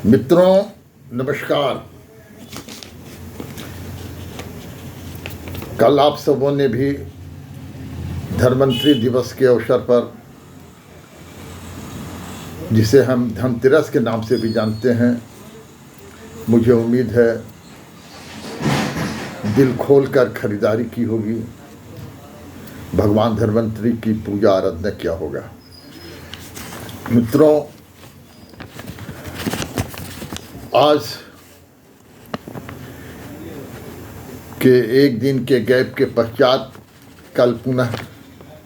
मित्रों नमस्कार। कल आप सबों ने भी धन्वंतरि दिवस के अवसर पर, जिसे हम धनतेरस के नाम से भी जानते हैं, मुझे उम्मीद है दिल खोलकर खरीदारी की होगी, भगवान धन्वंतरि की पूजा आराधना किया होगा। मित्रों, आज के एक दिन के गैप के पश्चात कल पुनः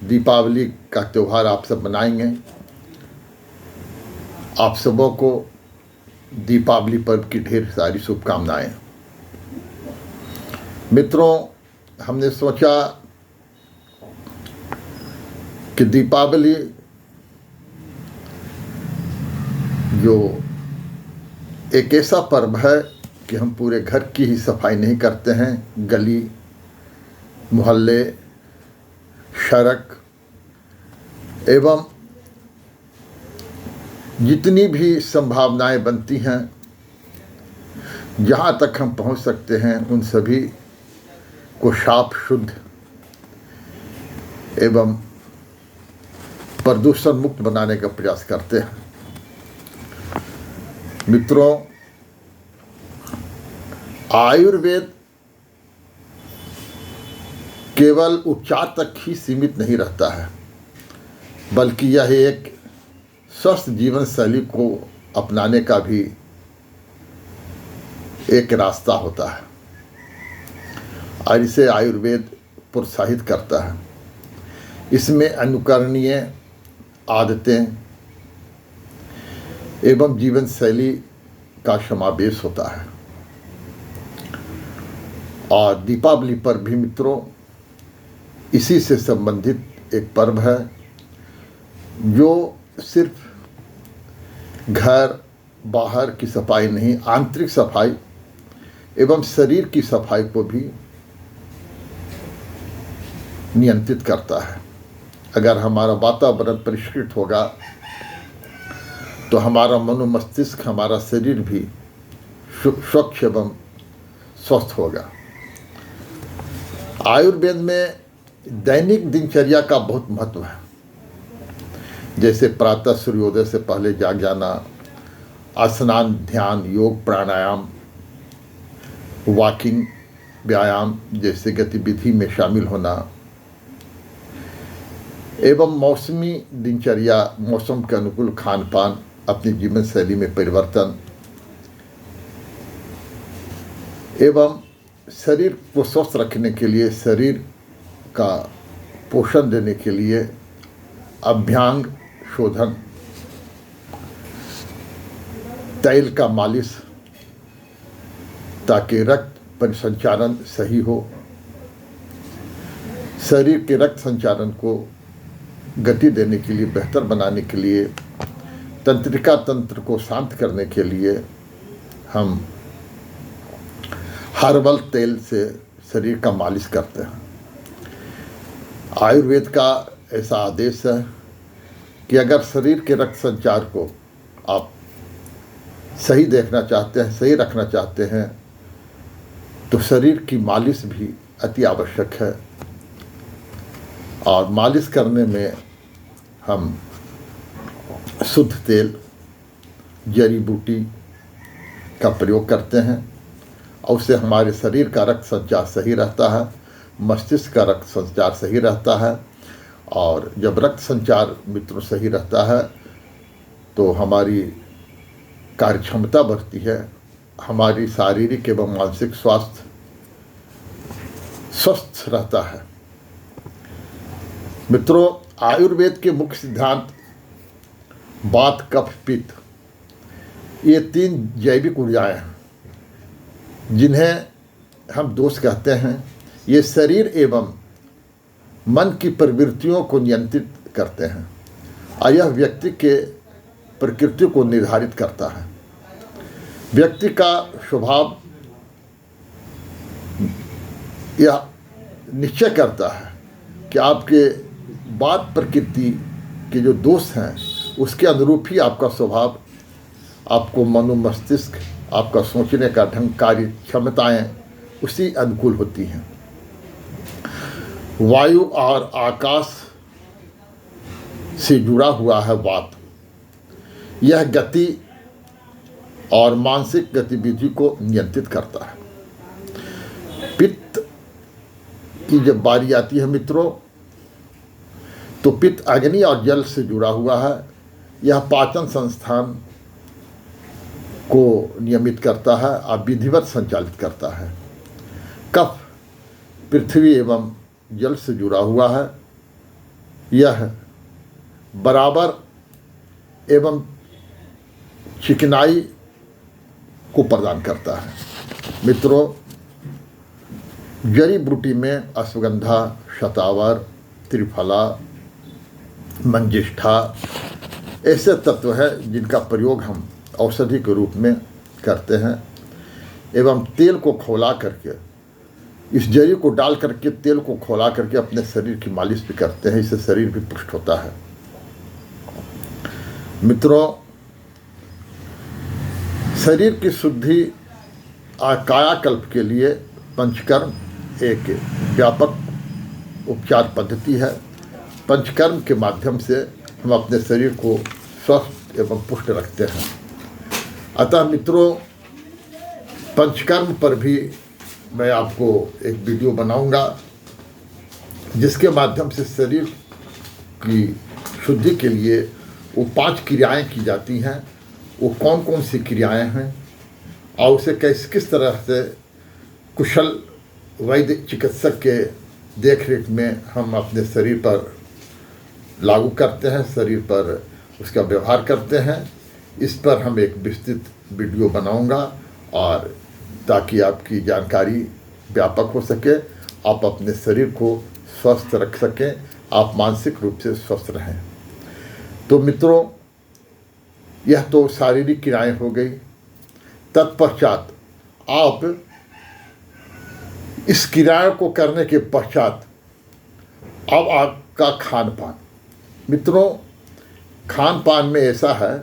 दीपावली का त्यौहार आप सब मनाएंगे। आप सबों को दीपावली पर्व की ढेर सारी शुभकामनाएं। मित्रों, हमने सोचा कि दीपावली जो एक ऐसा पर्व है कि हम पूरे घर की ही सफाई नहीं करते हैं, गली मोहल्ले सड़क एवं जितनी भी संभावनाएं बनती हैं, जहाँ तक हम पहुँच सकते हैं, उन सभी को साफ शुद्ध एवं प्रदूषण मुक्त बनाने का प्रयास करते हैं। मित्रों, आयुर्वेद केवल उपचार तक ही सीमित नहीं रहता है, बल्कि यह एक स्वस्थ जीवन शैली को अपनाने का भी एक रास्ता होता है और इसे आयुर्वेद प्रोत्साहित करता है। इसमें अनुकरणीय आदतें एवं जीवन शैली का समावेश होता है। और दीपावली पर भी मित्रों इसी से संबंधित एक पर्व है, जो सिर्फ घर बाहर की सफाई नहीं, आंतरिक सफाई एवं शरीर की सफाई को भी नियंत्रित करता है। अगर हमारा वातावरण परिष्कृत होगा तो हमारा मनोमस्तिष्क, हमारा शरीर भी स्वच्छ एवं स्वस्थ होगा। आयुर्वेद में दैनिक दिनचर्या का बहुत महत्व है, जैसे प्रातः सूर्योदय से पहले जाग जाना, स्नान, ध्यान, योग, प्राणायाम, वॉकिंग, व्यायाम जैसे गतिविधि में शामिल होना एवं मौसमी दिनचर्या, मौसम के अनुकूल खान पान, अपनी जीवन शैली में परिवर्तन एवं शरीर को स्वस्थ रखने के लिए, शरीर का पोषण देने के लिए अभ्यंग शोधन, तेल का मालिश, ताकि रक्त परिसंचारण सही हो, शरीर के रक्त संचारण को गति देने के लिए, बेहतर बनाने के लिए, तंत्रिका तंत्र को शांत करने के लिए हम हर्बल तेल से शरीर का मालिश करते हैं। आयुर्वेद का ऐसा आदेश है कि अगर शरीर के रक्त संचार को आप सही देखना चाहते हैं, सही रखना चाहते हैं, तो शरीर की मालिश भी अति आवश्यक है। और मालिश करने में हम शुद्ध तेल, जड़ी बूटी का प्रयोग करते हैं और उससे हमारे शरीर का रक्त संचार सही रहता है, मस्तिष्क का रक्त संचार सही रहता है। और जब रक्त संचार मित्रों सही रहता है तो हमारी कार्य क्षमता बढ़ती है, हमारी शारीरिक एवं मानसिक स्वास्थ्य स्वस्थ रहता है। मित्रों, आयुर्वेद के मुख्य सिद्धांत वात, कफ, पित्त, ये तीन जैविक ऊर्जाएं हैं, जिन्हें हम दोष कहते हैं। ये शरीर एवं मन की प्रवृत्तियों को नियंत्रित करते हैं और यह व्यक्ति के प्रकृति को निर्धारित करता है। व्यक्ति का स्वभाव यह निश्चय करता है कि आपके वात प्रकृति के जो दोष हैं, उसके अनुरूप ही आपका स्वभाव आपको मनोमस्तिष्क, आपका सोचने का ढंग, कार्य क्षमताएँ उसी अनुकूल होती हैं। वायु और आकाश से जुड़ा हुआ है वात। यह गति और मानसिक गतिविधि को नियंत्रित करता है। पित्त की जब बारी आती है मित्रों, तो पित्त अग्नि और जल से जुड़ा हुआ है। यह पाचन संस्थान को नियमित करता है और विधिवत संचालित करता है। कफ पृथ्वी एवं जल से जुड़ा हुआ है। यह बराबर एवं चिकनाई को प्रदान करता है। मित्रों, जड़ी बूटी में अश्वगंधा, शतावर, त्रिफला, मंजिष्ठा ऐसे तत्व हैं जिनका प्रयोग हम औषधि के रूप में करते हैं। एवं तेल को खौला करके, इस जड़ी को डाल करके तेल को खौला करके अपने शरीर की मालिश भी करते हैं। इससे शरीर भी पुष्ट होता है। मित्रों, शरीर की शुद्धि और कायाकल्प के लिए पंचकर्म एक व्यापक उपचार पद्धति है। पंचकर्म के माध्यम से हम अपने शरीर को स्वस्थ एवं पुष्ट रखते हैं। अतः मित्रों, पंचकर्म पर भी मैं आपको एक वीडियो बनाऊंगा, जिसके माध्यम से शरीर की शुद्धि के लिए वो 5 क्रियाएं की जाती हैं। वो कौन कौन सी क्रियाएं हैं और उसे किस तरह से कुशल वैद्य चिकित्सक के देखरेख में हम अपने शरीर पर लागू करते हैं, शरीर पर उसका व्यवहार करते हैं, इस पर हम एक विस्तृत वीडियो बनाऊंगा, और ताकि आपकी जानकारी व्यापक हो सके, आप अपने शरीर को स्वस्थ रख सकें, आप मानसिक रूप से स्वस्थ रहें। तो मित्रों, यह तो शारीरिक क्रियाएं हो गई। तत्पश्चात आप इस क्रिया को करने के पश्चात अब आपका खान पान। मित्रों, खान पान में ऐसा है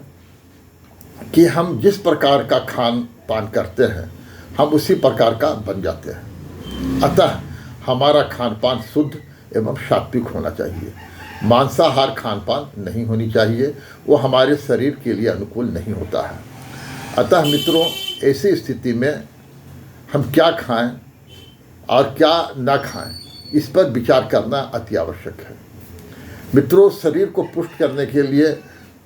कि हम जिस प्रकार का खान पान करते हैं हम उसी प्रकार का बन जाते हैं। अतः हमारा खान पान शुद्ध एवं सात्विक होना चाहिए। मांसाहार खान पान नहीं होनी चाहिए, वो हमारे शरीर के लिए अनुकूल नहीं होता है। अतः मित्रों, ऐसी स्थिति में हम क्या खाएं और क्या न खाएं, इस पर विचार करना अति आवश्यक है। मित्रों, शरीर को पुष्ट करने के लिए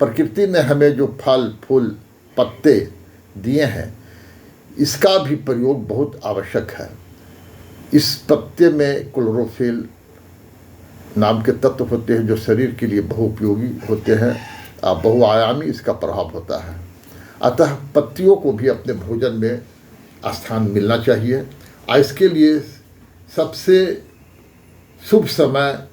प्रकृति ने हमें जो फल, फूल, पत्ते दिए हैं, इसका भी प्रयोग बहुत आवश्यक है। इस पत्ते में क्लोरोफिल नाम के तत्व होते हैं जो शरीर के लिए बहुउपयोगी होते हैं, बहुआयामी इसका प्रभाव होता है। अतः पत्तियों को भी अपने भोजन में स्थान मिलना चाहिए। इसके लिए सबसे शुभ समय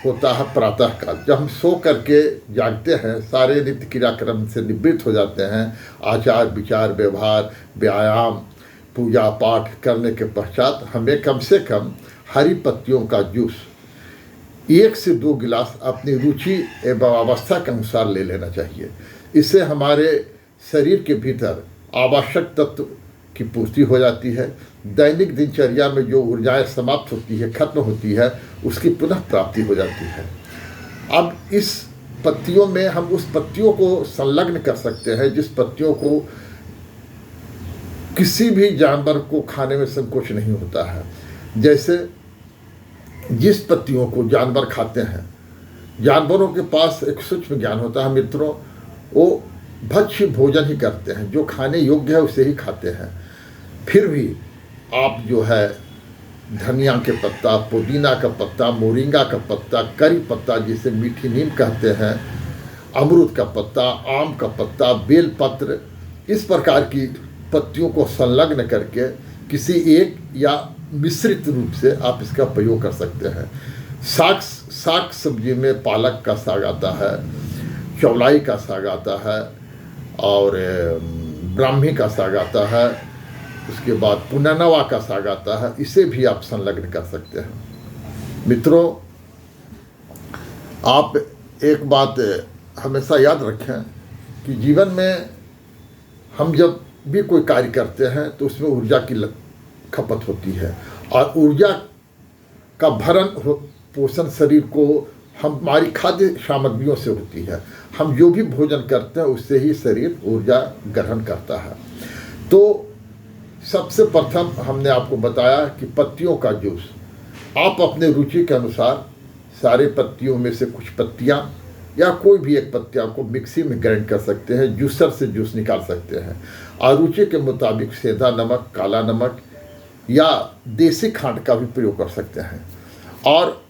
होता है प्रातःकाल, जब हम सो करके जागते हैं, सारे नित्य क्रियाक्रम से निवृत्त हो जाते हैं, आचार विचार व्यवहार व्यायाम पूजा पाठ करने के पश्चात हमें कम से कम हरी पत्तियों का जूस 1 से 2 गिलास अपनी रुचि एवं अवस्था के अनुसार ले लेना चाहिए। इससे हमारे शरीर के भीतर आवश्यक तत्व की पूर्ति हो जाती है। दैनिक दिनचर्या में जो ऊर्जाएं समाप्त होती है, खत्म होती है, उसकी पुनः प्राप्ति हो जाती है। अब इस पत्तियों में हम उस पत्तियों को संलग्न कर सकते हैं जिस पत्तियों को किसी भी जानवर को खाने में संकोच नहीं होता है। जैसे जिस पत्तियों को जानवर खाते हैं, जानवरों के पास एक सूक्ष्म ज्ञान होता है मित्रों, वो भक्ष्य भोजन ही करते हैं, जो खाने योग्य है उसे ही खाते हैं। फिर भी आप जो है धनिया के पत्ता, पुदीना का पत्ता, मोरिंगा का पत्ता, करी पत्ता जिसे मीठी नीम कहते हैं, अमरूद का पत्ता, आम का पत्ता, बेल पत्र, इस प्रकार की पत्तियों को संलग्न करके किसी एक या मिश्रित रूप से आप इसका प्रयोग कर सकते हैं। साग सब्जी में पालक का साग आता है, चौलाई का साग आता है और ब्राह्मी का साग आता है, उसके बाद पुननवा का साग आता है, इसे भी आप संलग्न कर सकते हैं। मित्रों, आप एक बात हमेशा याद रखें कि जीवन में हम जब भी कोई कार्य करते हैं तो उसमें ऊर्जा की खपत होती है, और ऊर्जा का भरण पोषण शरीर को हमारी खाद्य सामग्रियों से होती है। हम जो भी भोजन करते हैं उससे ही शरीर ऊर्जा ग्रहण करता है। तो सबसे प्रथम हमने आपको बताया कि पत्तियों का जूस, आप अपने रुचि के अनुसार सारे पत्तियों में से कुछ पत्तियां या कोई भी एक पत्तियां को मिक्सी में ग्राइंड कर सकते हैं, जूसर से जूस निकाल सकते हैं, और रुचि के मुताबिक सेंधा नमक, काला नमक या देसी खांड का भी प्रयोग कर सकते हैं। और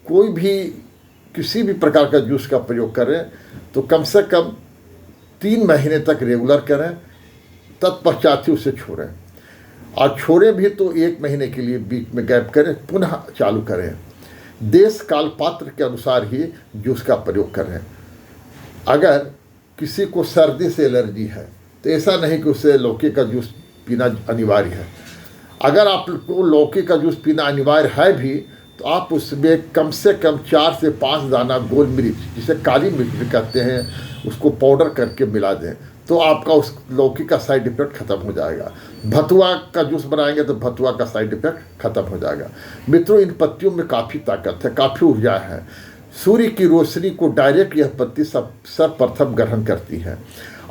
कोई भी किसी भी प्रकार का जूस का प्रयोग करें तो कम से कम 3 महीने तक रेगुलर करें, तत्पश्चात ही उसे छोड़ें, और छोड़ें भी तो 1 महीने के लिए बीच में गैप करें, पुनः चालू करें। देश काल पात्र के अनुसार ही जूस का प्रयोग करें। अगर किसी को सर्दी से एलर्जी है तो ऐसा नहीं कि उसे लौकी का जूस पीना अनिवार्य है। अगर आपको लौकी का जूस पीना अनिवार्य है भी तो आप उसमें कम से कम 4 से 5 दाना गोल मिर्च, जिसे काली मिर्च भी कहते हैं, उसको पाउडर करके मिला दें तो आपका उस लौकी का साइड इफ़ेक्ट ख़त्म हो जाएगा। भतुआ का जूस बनाएंगे तो भतुआ का साइड इफ़ेक्ट ख़त्म हो जाएगा। मित्रों, इन पत्तियों में काफ़ी ताकत है, काफ़ी ऊर्जा है। सूर्य की रोशनी को डायरेक्ट यह पत्ती सर्वप्रथम ग्रहण करती है,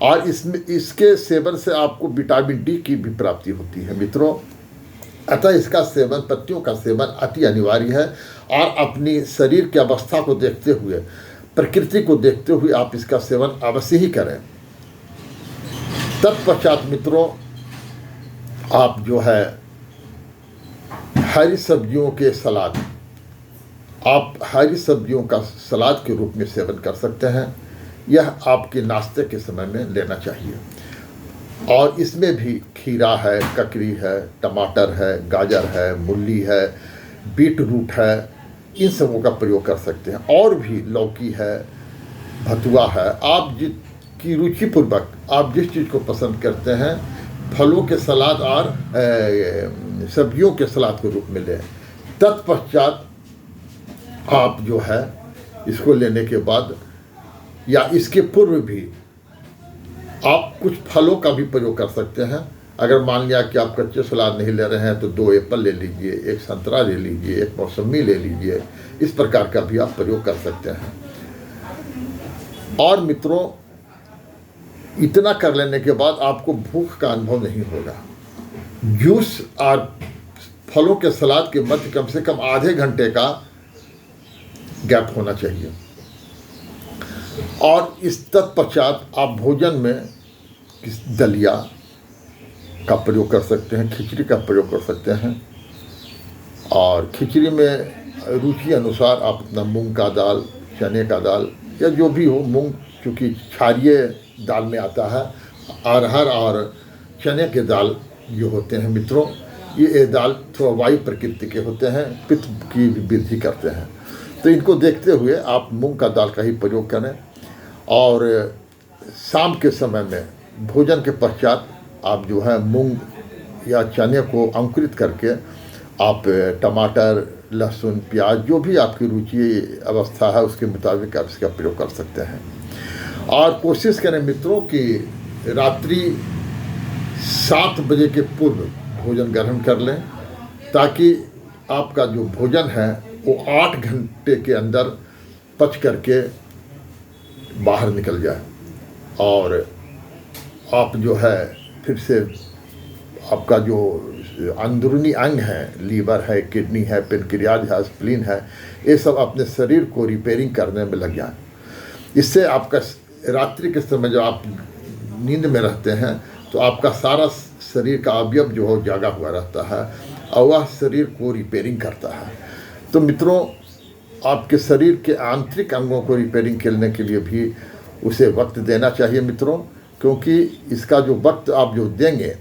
और इसके सेवन से आपको विटामिन डी की भी प्राप्ति होती है। मित्रों, अतः इसका सेवन, पत्तियों का सेवन अति अनिवार्य है, और अपनी शरीर की अवस्था को देखते हुए, प्रकृति को देखते हुए आप इसका सेवन अवश्य ही करें। तत्पश्चात मित्रों, आप जो है हरी सब्जियों के सलाद, आप हरी सब्जियों का सलाद के रूप में सेवन कर सकते हैं। यह आपके नाश्ते के समय में लेना चाहिए, और इसमें भी खीरा है, ककड़ी है, टमाटर है, गाजर है, मूली है, बीट रूट है, इन सबों का प्रयोग कर सकते हैं। और भी लौकी है, भतुआ है, आप जिसकी रुचिपूर्वक आप जिस चीज़ को पसंद करते हैं, फलों के सलाद और सब्जियों के सलाद के रूप में लें। तत्पश्चात आप जो है इसको लेने के बाद या इसके पूर्व भी आप कुछ फलों का भी प्रयोग कर सकते हैं। अगर मान लिया कि आप कच्चे सलाद नहीं ले रहे हैं तो 2 एप्पल ले लीजिए, 1 संतरा ले लीजिए, 1 मौसमी ले लीजिए, इस प्रकार का भी आप प्रयोग कर सकते हैं। और मित्रों, इतना कर लेने के बाद आपको भूख का अनुभव नहीं होगा। जूस और फलों के सलाद के मध्य कम से कम आधे घंटे का गैप होना चाहिए। और इस तत्पश्चात आप भोजन में दलिया का प्रयोग कर सकते हैं, खिचड़ी का प्रयोग कर सकते हैं, और खिचड़ी में रुचि अनुसार आप अपना मूंग का दाल, चने का दाल या जो भी हो, मूंग चूँकि क्षारीय दाल में आता है, अरहर और चने के दाल जो होते हैं मित्रों, ये दाल थोड़ा वायु प्रकृति के होते हैं, पित्त की वृद्धि करते हैं। तो इनको देखते हुए आप मूंग का दाल का ही प्रयोग करें। और शाम के समय में भोजन के पश्चात आप जो है मूंग या चने को अंकुरित करके आप टमाटर, लहसुन, प्याज, जो भी आपकी रुचि अवस्था है उसके मुताबिक आप इसका प्रयोग कर सकते हैं। और कोशिश करें मित्रों कि रात्रि 7 बजे के पूर्व भोजन ग्रहण कर लें, ताकि आपका जो भोजन है वो 8 घंटे के अंदर पच करके बाहर निकल जाए, और आप जो है फिर से आपका जो अंदरूनी अंग है, लीवर है, किडनी है, पेनक्रियाज है, स्प्लीन है, ये सब अपने शरीर को रिपेयरिंग करने में लग जाए। इससे आपका रात्रि के समय जब आप नींद में रहते हैं तो आपका सारा शरीर का अवयव जो हो जागा हुआ रहता है, और वह शरीर को रिपेयरिंग करता है। तो मित्रों, आपके शरीर के आंतरिक अंगों को रिपेयरिंग करने के लिए भी उसे वक्त देना चाहिए मित्रों, क्योंकि इसका जो वक्त आप जो देंगे,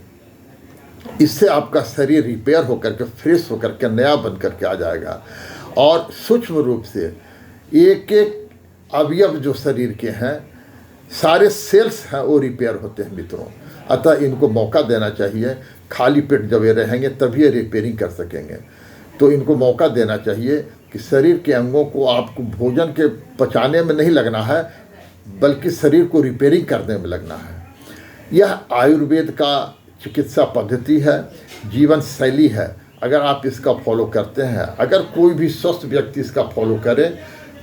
इससे आपका शरीर रिपेयर होकर के, फ्रेश होकर के, नया बन करके आ जाएगा। और सूक्ष्म रूप से एक एक अवयव जो शरीर के हैं, सारे सेल्स हैं, वो रिपेयर होते हैं मित्रों। अतः इनको मौका देना चाहिए। खाली पेट जब ये रहेंगे तभी ये रिपेयरिंग कर सकेंगे। तो इनको मौका देना चाहिए कि शरीर के अंगों को आपको भोजन के पचाने में नहीं लगना है, बल्कि शरीर को रिपेयरिंग करने में लगना है। यह आयुर्वेद का चिकित्सा पद्धति है, जीवन शैली है। अगर आप इसका फॉलो करते हैं, अगर कोई भी स्वस्थ व्यक्ति इसका फॉलो करे,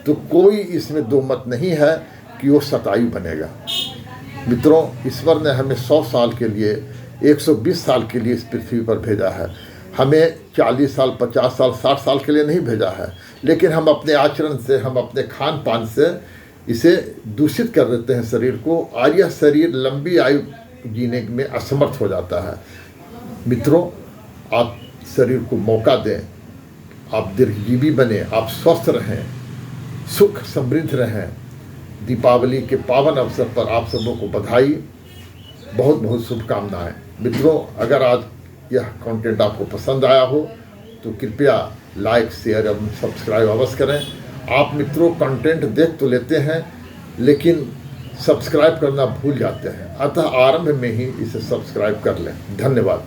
तो कोई इसमें दो मत नहीं है कि वो शतायु बनेगा। मित्रों, ईश्वर ने हमें 100 साल के लिए, 120 साल के लिए इस पृथ्वी पर भेजा है। हमें 40 साल, 50 साल, 60 साल के लिए नहीं भेजा है। लेकिन हम अपने आचरण से, हम अपने खान पान से इसे दूषित कर देते हैं शरीर को, और यह शरीर लंबी आयु जीने में असमर्थ हो जाता है। मित्रों, आप शरीर को मौका दें, आप दीर्घजीवी बने, आप स्वस्थ रहें, सुख समृद्ध रहें। दीपावली के पावन अवसर पर आप सबों को बधाई, बहुत बहुत शुभकामनाएं। मित्रों, अगर आज यह कंटेंट आपको पसंद आया हो तो कृपया लाइक, शेयर एवं सब्सक्राइब अवश्य करें। आप मित्रों कंटेंट देख तो लेते हैं, लेकिन सब्सक्राइब करना भूल जाते हैं, अतः आरंभ में ही इसे सब्सक्राइब कर लें। धन्यवाद।